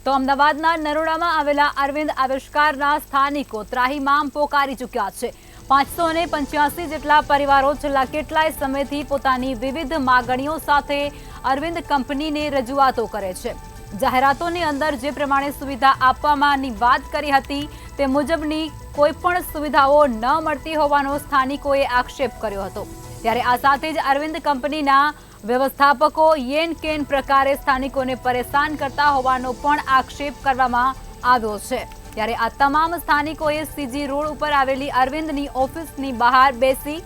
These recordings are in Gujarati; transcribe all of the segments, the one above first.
તો અમદાવાદના નરોડામાં આવેલા અરવિંદ આવિષ્કારના સ્થાનિકો ત્રાહિમામ પોકારી ચૂક્યા છે। 585 જેટલા પરિવારો છેલ્લા કેટલાય સમયથી પોતાની વિવિધ માગણીઓ સાથે અરવિંદ કંપનીને રજૂઆતો કરે છે। જાહેરાતોની અંદર જે પ્રમાણે સુવિધા આપવાની વાત કરી હતી તે મુજબની કોઈ પણ સુવિધાઓ ન મળતી હોવાનો સ્થાનિકોએ આક્ષેપ કર્યો હતો। ત્યારે આ સાથે જ અરવિંદ કંપનીના વ્યવસ્થાપકો યેન કેન પ્રકારે સ્થાનિકોને પરેશાન કરતા હોવાનો પણ આક્ષેપ કરવામાં આવ્યો છે। ત્યારે આ તમામ સ્થાનિકોએ સીજી રોડ ઉપર આવેલી અરવિંદની ઓફિસની બહાર બેસી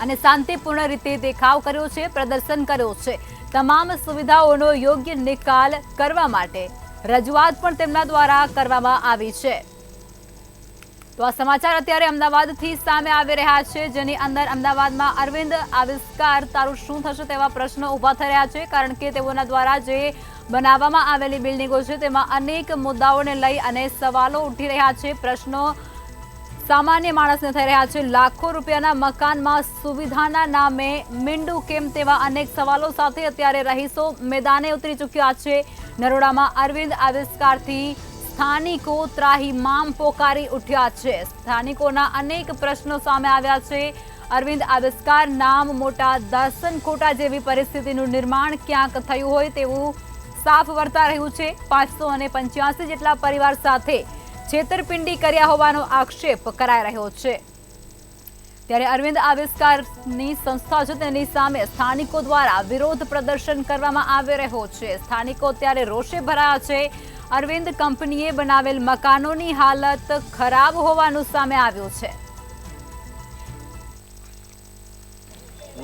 અને શાંતિપૂર્ણ રીતે દેખાવ કર્યો છે, પ્રદર્શન કર્યો છે। તમામ સુવિધાઓનો યોગ્ય નિકાલ કરવા માટે રજૂઆત પણ તેમના દ્વારા કરવામાં આવી છે। તો આ સમાચાર અત્યારે અમદાવાદથી સામે આવી રહ્યા છે, જેની અંદર અમદાવાદમાં અરવિંદ આવિષ્કાર તારું શું થશે તેવા પ્રશ્નો ઊભા થઈ રહ્યા છે, કારણ કે તેઓના દ્વારા જે બનાવવામાં આવેલી બિલ્ડિંગો છે તેમાં અનેક મુદ્દાઓને લઈ અને સવાલો ઉઠી રહ્યા છે। પ્રશ્નો સામાન્ય માણસને થઈ રહ્યા છે। લાખો રૂપિયાના મકાનમાં સુવિધાના નામે મીંડું કેમ, તેવા અનેક સવાલો સાથે અત્યારે રહીશો મેદાને ઉતરી ચૂક્યા છે। નરોડામાં અરવિંદ આવિષ્કારથી સ્થાનિકો ત્રાહિમામ પોકારી ઉઠ્યા છે। સ્થાનિકોના અનેક પ્રશ્નો સામે આવ્યા છે। અરવિંદ આવિષ્કાર નામ મોટા દર્શન ખોટા જેવી પરિસ્થિતિનું નિર્માણ ક્યાંક થયું હોય તેવું સાફ વર્તા રહ્યું છે। 585 જેટલા પરિવાર સાથે છેતરપિંડી કર્યા હોવાનો આક્ષેપ કરાઈ રહ્યો છે। ત્યારે અરવિંદ આવિષ્કારની સંસ્થા છે તેની સામે સ્થાનિકો દ્વારા વિરોધ પ્રદર્શન કરવામાં આવી રહ્યો છે। સ્થાનિકો ત્યારે રોષે ભરાયા છે। અરવિંદ કંપનીએ બનાવેલ મકાનોની હાલત ખરાબ હોવાનું સામે આવ્યું છે।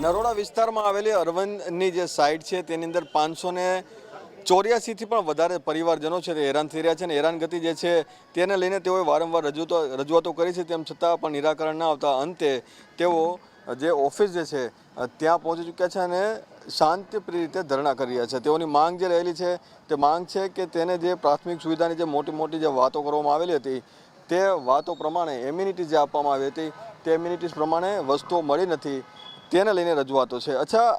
નરોડા વિસ્તારમાં આવેલી અરવિંદની જે સાઇટ છે તેની અંદર 584 થી પણ વધારે પરિવારજનો છે તે હેરાન થઈ રહ્યા છે અને હેરાનગતિ જે છે તેને લઈને તેઓએ વારંવાર રજૂઆતો કરી છે, તેમ છતાં પણ નિરાકરણ ન આવતા અંતે તેઓ જે ઓફિસ જે છે ત્યાં પહોંચી ચૂક્યા છે અને શાંતિપ્રિય રીતે ધરણા કરી રહ્યા છે। તેઓની માંગ જે રહેલી છે તે માંગ છે કે તેને જે પ્રાથમિક સુવિધાની જે મોટી જે વાતો કરવામાં આવેલી હતી તે વાતો પ્રમાણે એમ્યુનિટી જે આપવામાં આવી હતી તે એમ્યુનિટીઝ પ્રમાણે વસ્તુઓ મળી નથી, તેને લઈને રજૂઆતો છે। અચ્છા,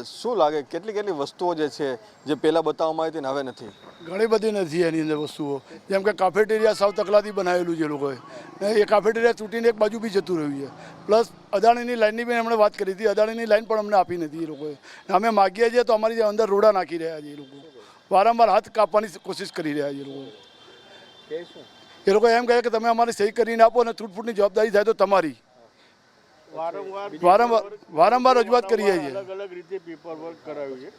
શું લાગે કેટલી વસ્તુઓ જે છે જે પહેલાં બતાવવામાં આવી હતી ને હવે નથી? ઘણી બધી નથી એની અંદર વસ્તુઓ, જેમ કે કાફેટેરિયા સાવ તકલાથી બનાવેલું છે લોકોએ, એ કાફેટેરિયા તૂટીને એક બાજુ બી જતું રહ્યું છે। પ્લસ અદાણીની લાઇનની બી એમણે વાત કરી હતી, અદાણીની લાઇન પણ અમને આપી નથી એ લોકોએ। અમે માગીએ છીએ તો અમારી અંદર રોડા નાખી રહ્યા છે એ લોકો, વારંવાર હાથ કાપવાની કોશિશ કરી રહ્યા છે એ લોકો એમ કહે કે તમે અમારી સહી કરીને આપો અને તૂટફૂટની જવાબદારી થાય તો તમારી। વારંવાર રજૂઆત કરીએ છીએ, અલગ અલગ રીતે પેપર વર્ક કરાવ્યું છે,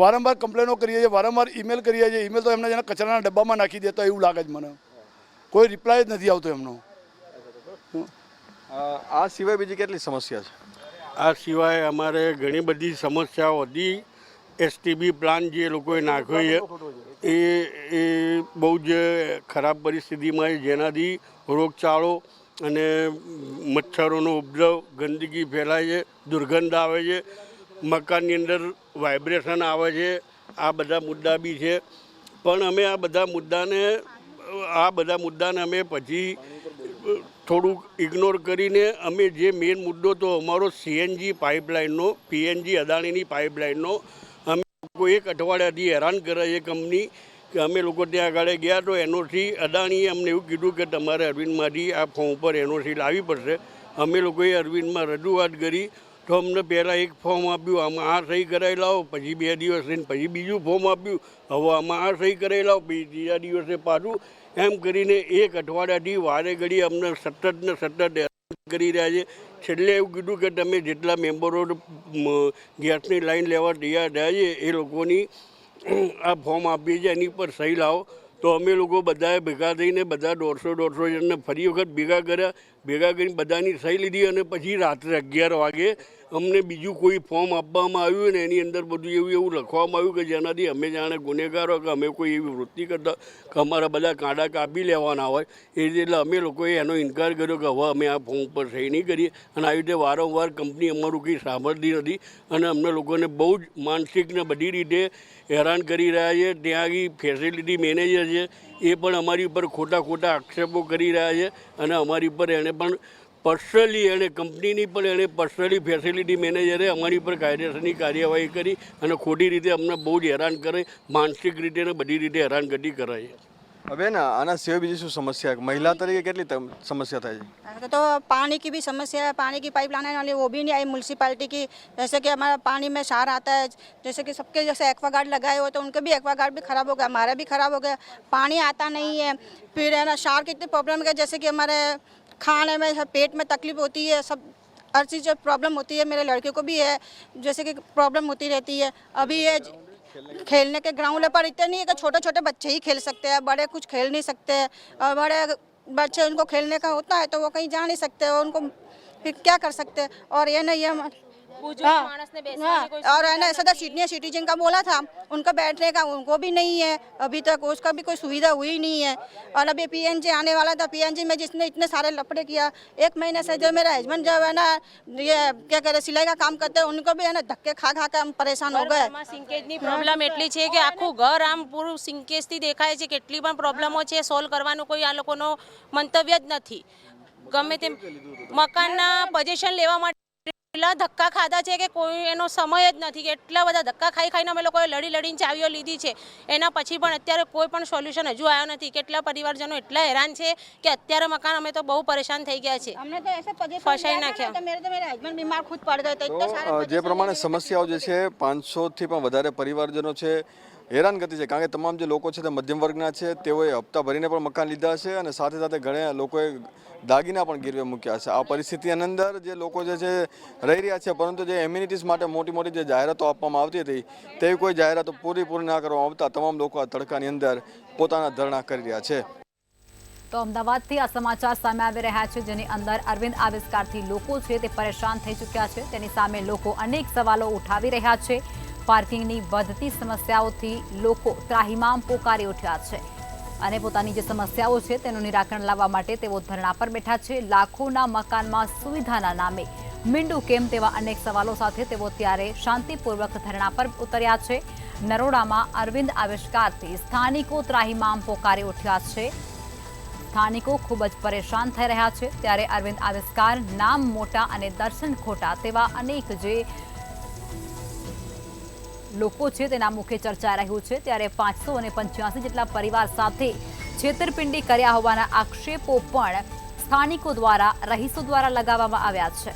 વારંવાર કમ્પ્લેનો કરીએ છીએ, વારંવાર ઈમેલ કરીએ છીએ। ઈમેલ તો એમને જેને કચરાના ડબ્બામાં નાખી દેતા એવું લાગે છે મને, કોઈ રિપ્લાય જ નથી આવતો એમનો। આ સિવાય બીજી કેટલી સમસ્યા છે? આ સિવાય અમારે ઘણી બધી સમસ્યાઓ હતી। એસટીબી પ્લાન જે લોકોએ નાખ્યો છે એ બહુ જ ખરાબ પરિસ્થિતિમાં, જેનાથી રોગચાળો અને મચ્છરોનો ઉપદ્રવ, ગંદકી ફેલાય છે, દુર્ગંધ આવે છે, મકાનની અંદર વાઇબ્રેશન આવે છે। આ બધા મુદ્દા બી છે, પણ અમે આ બધા મુદ્દાને અમે પછી થોડુંક ઇગ્નોર કરીને અમે જે મેઇન મુદ્દો તો અમારો સીએનજી પાઇપલાઇનનો, પીએનજી અદાણીની પાઇપલાઇનનો, અમે લોકો એક અઠવાડિયાથી હેરાન કરે છે કંપની કે અમે લોકો ત્યાં આગળ ગયા તો એનઓસી અદાણીએ અમને એવું કીધું કે તમારે અરવિંદમાંથી આ ફોર્મ ઉપર એનઓસી લાવવી પડશે। અમે લોકોએ અરવિંદમાં રજૂઆત કરી તો અમને પહેલાં એક ફોર્મ આપ્યું, આમાં આ સહી કરાવી લાવો, પછી 2 દિવસ રહીને પછી બીજું ફોર્મ આપ્યું, હવે આમાં આ સહી કરાવી લાવો, પછી ત્રીજા દિવસે પાછું, એમ કરીને એક અઠવાડિયાથી વારે ઘડી અમને સતત હેરાન કરી રહ્યા છે। છેલ્લે એવું કીધું કે તમે જેટલા મેમ્બરો ગેસની લાઈન લેવા તૈયાર થયા છે એ લોકોની આ ફોર્મ આપીએ છીએ એની પર સહી લાવો। તો અમે લોકો બધાએ ભેગા થઈને બધા 150 જણને ફરી વખત ભેગા કરીને બધાની સહી લીધી અને પછી રાત્રે 11 વાગે અમને બીજું કોઈ ફોર્મ આપવામાં આવ્યું ને એની અંદર બધું એવું લખવામાં આવ્યું કે જેનાથી અમે જાણે ગુનેગારો કે અમે કોઈ એવી વૃત્તિ કરતા કે અમારા બધા કાંડા કાપી લેવાના હોય એ રીતે, એટલે અમે લોકોએ એનો ઇનકાર કર્યો કે હવે અમે આ ફોર્મ પર સહી નહીં કરીએ। અને આવી રીતે વારંવાર કંપની અમારું કંઈ સાંભળતી નથી અને અમને લોકોને બહુ જ માનસિક ને બધી રીતે હેરાન કરી રહ્યા છે। ત્યાં આગળ ફેસિલિટી મેનેજર છે એ પણ અમારી ઉપર ખોટા આક્ષેપો કરી રહ્યા છે અને અમારી ઉપર એણે પણ પર્સનલી એણે કંપનીની પણ એણે પર્સનલી ફેસિલિટી મેનેજરે અમારી પર કાયદેસરની કાર્યવાહી કરી અને ખોટી રીતે અમને બહુ જ હેરાન કરે, માનસિક રીતે અને બધી રીતે હેરાનગતિ કરાય. હવે ના આના સિવાય બીજી શું સમસ્યા મહિલા તરીકે કેટલી समस्या થાય છે? तो पानी की भी समस्या है, पानी की पाइप लाने वाली वो भी नहीं आई म्यूनसिपालिटी की. जैसे कि हमारा पानी में क्षार आता है, जैसे कि सबके जैसे एक्वागार्ड लगाए हो तो उनके भी एक्वागार्ड भी खराब हो गया, हमारा भी खराब हो गया, पानी आता नहीं है. फिर है ना क्षार की इतनी प्रॉब्लम है, जैसे कि हमारे खाने में पेट में तकलीफ होती है, सब हर चीज़ प्रॉब्लम होती है. मेरे लड़के को भी है, जैसे कि प्रॉब्लम होती रहती है. अभी ये खेलने के ग्राउंड पर इतने नहीं है कि छोटे छोटे बच्चे ही खेल सकते हैं, बड़े कुछ खेल नहीं सकते हैं. और बड़े बच्चे उनको खेलने का होता है तो वो कहीं जा नहीं सकते, उनको फिर क्या कर सकते हैं. और ये नहीं है और है ना ऐसा था सीनियर सिटीजन का बोला था, उनका बैठने का उनको भी नहीं है अभी तक, उसका भी कोई सुविधा हुई नहीं है. और अभी पीएनजी आने वाला था, पीएनजी में जिसने इतने सारे लफड़े किया, 1 महीने से जो मेरा हस्बैंड जो है ना ये क्या कहते सिलाई का काम करते हैं, उनको भी है ना धक्के खा खा के हम परेशान हो गए. સિંકેજની પ્રોબ્લેમ એટલી છે કે આખું ઘર આમ પૂરું સિંકેજથી દેખાય છે. કેટલી પણ પ્રોબ્લેમો છે, સોલ્વ કરવાનું કોઈ આ લોકોનો મંતવ્ય જ નથી. ગમે તેમ મકાનના પોઝિશન લેવા માટે એટલા ધક્કા ખાધા છે કે કોઈ એનો સમય જ નથી, કે એટલા બધા ધક્કા ખાઈ ખાઈને અમે લોકોએ લડી લડીને ચાવીઓ લીધી છે. એના પછી પણ અત્યારે કોઈ પણ સોલ્યુશન હજુ આવ્યો નથી. કેટલા પરિવારજનો એટલા હેરાન છે કે અત્યારે મકાન અમે તો બહુ પરેશાન થઈ ગયા છે, हमने तो ऐसे पोजीशन ફસાઈ નાખ્યા. मेरे हस्बैंड बीमार खुद पड़ गए थे, इतने सारे જે પ્રમાણે સમસ્યાઓ જે છે 500થી પણ વધારે પરિવારજનો છે હેરાનગતિ છે, કારણ કે તમામ જે લોકો છે તે મધ્યમ વર્ગના છે, તેઓએ હપ્તા ભરીને પણ મકાન લીધા છે અને સાથે સાથે ઘણા લોકોએ દાગીના પણ ગીરવે મૂક્યા છે. આ પરિસ્થિતિની અંદર જે લોકો જે છે રહી રહ્યા છે, પરંતુ જે એમ્યુનિટીઝ માટે મોટી મોટી જે જાહેરાતો આપવામાં આવતી હતી તેવી કોઈ જાહેરાતો પૂરી ના કરવામાં આવતા તમામ લોકો આ તડકાની અંદર પોતાના ધરણા કરી રહ્યા છે. તો અમદાવાદથી આ સમાચાર સામે આવી રહ્યા છે, જેની અંદર અરવિંદ આવિષ્કારથી લોકો છે તે પરેશાન થઈ ચૂક્યા છે. તેની સામે લોકો અનેક સવાલો ઉઠાવી રહ્યા છે. પાર્કિંગની વધતી સમસ્યાઓથી લોકો ત્રાહિમામ પોકારી ઉઠ્યા છે અને પોતાની જે સમસ્યાઓ છે તેનું નિરાકરણ લાવવા માટે તેઓ ધરણા પર બેઠા છે. લાખોના મકાનમાં સુવિધાના નામે મીંડું કેમ તેવા અનેક સવાલો સાથે તેઓ ત્યારે શાંતિપૂર્વક ધરણા પર ઉતર્યા છે. નરોડામાં અરવિંદ આવિષ્કારથી સ્થાનિકો ત્રાહિમામ પોકારી ઉઠ્યા છે. સ્થાનિકો ખૂબ જ પરેશાન થઈ રહ્યા છે. ત્યારે અરવિંદ આવિષ્કાર નામ મોટા અને દર્શન ખોટા તેવા અનેક જે લોકો છે તેના મુખે ચર્ચા રહ્યું છે. ત્યારે 585 જેટલા પરિવાર સાથે છેતરપિંડી કર્યા હોવાના આક્ષેપો પણ સ્થાનિકો દ્વારા રહીશો દ્વારા લગાવવામાં આવ્યા છે.